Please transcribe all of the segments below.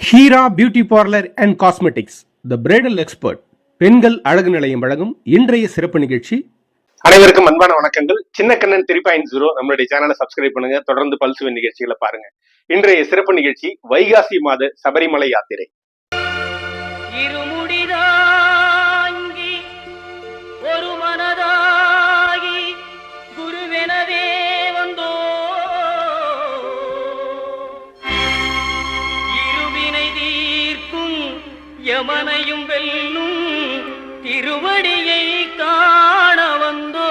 Heera beauty parlour and cosmetics, the bridal expert. பெண்கள் அழகு நிலையம் வழங்கும் இன்றைய சிறப்பு நிகழ்ச்சி. அனைவருக்கும் அன்பான வணக்கங்கள். சின்ன கண்ணன் 3.0 நம்மளுடைய சேனலை சப்ஸ்கிரைப் பண்ணுங்க. தொடர்ந்து பல்சுவை நிகழ்ச்சிகளை பாருங்க. இன்றைய சிறப்பு நிகழ்ச்சி வைகாசி மாத சபரிமலை யாத்திரை. ஒரு மனதாகி குருவெனவே வந்தோ, இருவினை தீர்க்கும் யமனையும் வெல்லும் திருவடியை காண வந்தோ.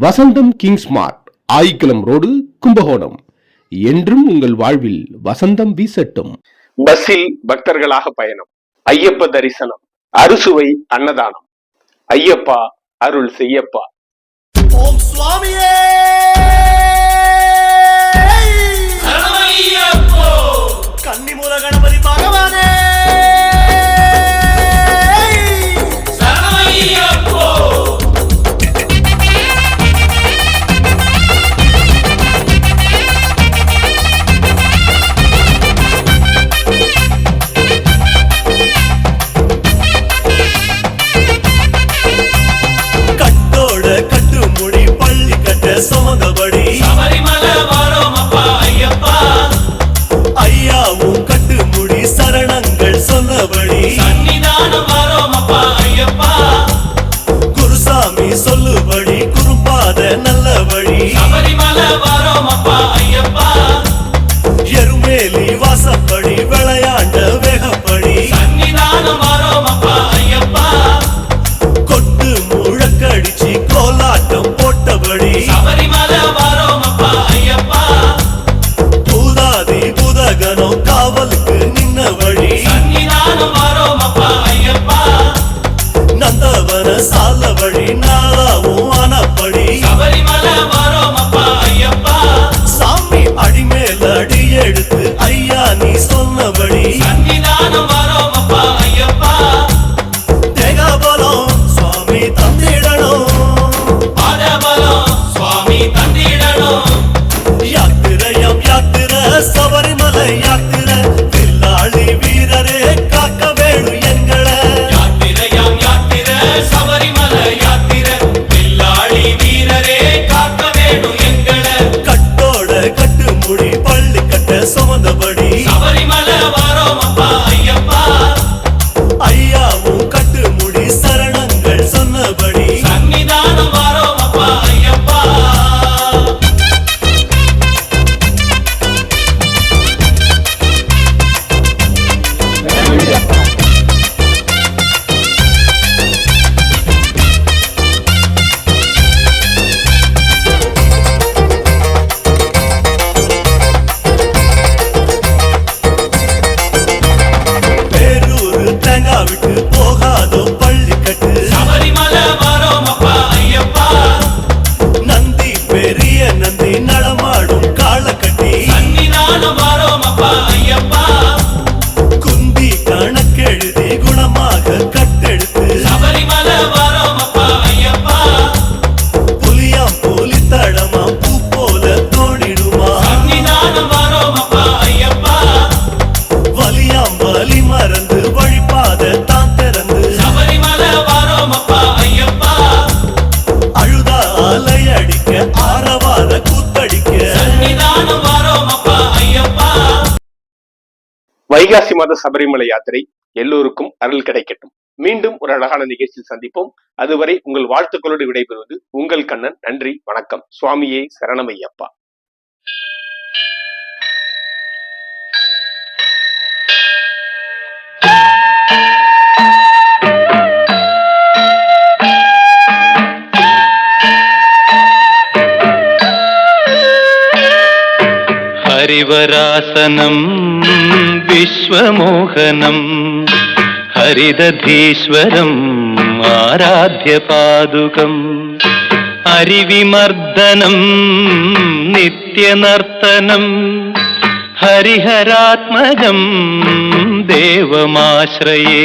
வசந்தம் கிங்ஸ் மார்ட், ஆயிக்குளம் ரோடு, கும்பகோணம். என்றும் உங்கள் வாழ்வில் வசந்தம் வீசட்டும். பஸ்ஸில் பக்தர்களாக பயணம், ஐயப்ப தரிசனம், அறுசுவை அன்னதானம். ஐயப்பா அருள் செய்யப்பா. ஓம் சுவாமியே கன்னிமூல கணபதி பகவானே சுமந்தபடி சபரிமலை வரோம் அப்பா ஐயப்பா. ஐயாவும் கட்டு முடி சரணங்கள் சொன்னபடி சன்னிதானம் வரோம் அப்பா ஐயப்பா. குருசாமி சொல்லுபடி குருபாத நல்ல வழி சபரிமலை வரோம் அப்பா ஐயப்பா. எருமேலி வாசப்படி விளையாண்ட வேகப்படி சன்னிதானம் வரோம் அப்பா ஐயப்பா. கொட்டு முழக்கடிச்சு கோலாட்டம் போட்டபடி சபரிமலை வரோம் அப்பா ஐயப்பா. பூதாதி பூதகனம் காவலுக்கு நின்ன வழி சன்னிதானம் வரோம் அப்பா ஐயப்பா. நந்தவன சால வழி நாளாவும் ஆனப்படி சபரிமலை வரோம் அப்பா ஐயப்பா. சாமி அடிமேல அடி எடுத்து ஐயா நீ சொன்னபடி சன்னிதானம் வரோம் அப்பா ஐயப்பா. தேகாபலம் சுவாமி தந்திடணும், பாதபலம் சுவாமி தந்திடணும். யாத்திரையம் யாத்திர சபரிமலை யாத்திர தில்லாளி வீரரே காக்க வேணும் எங்களை. யாத்திரையம் யாத்திர சபரிமலை யாத்திர தில்லாளி வீரரே காக்க வேணும் எங்களை. கட்டோட கட்டு முடி பள்ளி கட்ட சுமந்தபடி சபரிமலை வரோம் அப்பா ஐயப்பா. ஐயாவும் கட்டு முடி சரணங்கள் சொன்னபடி சன்னிதானம் வரோம் அப்பா ஐயப்பா. பேரூர் தேங்காய் விட்டு போகாதோ பள்ளி கட்டு சபரிமலை வரோம் அப்பா ஐயப்பா. நந்தி பெரிய நந்தி நடமாடும் காளக்கட்டி சன்னிதானம் வரோம் அப்பா ஐயப்பா. குந்தி கணக்கெழுதி குணமாக கட்டெடுத்து சபரிமலை வரோம் அப்பா ஐயப்பா. புலியாம் போலி தடமா பூ போல தோணிடுமா சன்னிதானம் வரோம் அப்பா ஐயப்பா. வலியாம் வலி மறந்து வழிபாத தான் திறந்து சபரிமலை வரோம் அப்பா ஐயப்பா. அழுதா அலை அடிக்க ஆரவார கூத்தடிக்க சன்னிதானம் வரோம் அப்பா ஐயப்பா. வைகாசி மாத சபரிமலை யாத்திரை எல்லோருக்கும் அருள் கிடைக்கட்டும். மீண்டும் ஒரு அழகான நிகழ்ச்சியில் சந்திப்போம். அதுவரை உங்கள் வாழ்த்துக்களோடு விடைபெறுவது உங்கள் கண்ணன். நன்றி, வணக்கம். சுவாமியே சரணமையப்பா. ஹரிவராசனம் விஸ்வமோகனம் ഹരിദധീശ്വരം ആരാധ്യപാദുകം അരിവിമർദ്ദനം നിത്യനർത്തനം ഹരിഹരാത്മജം ദേവമാശ്രയേ.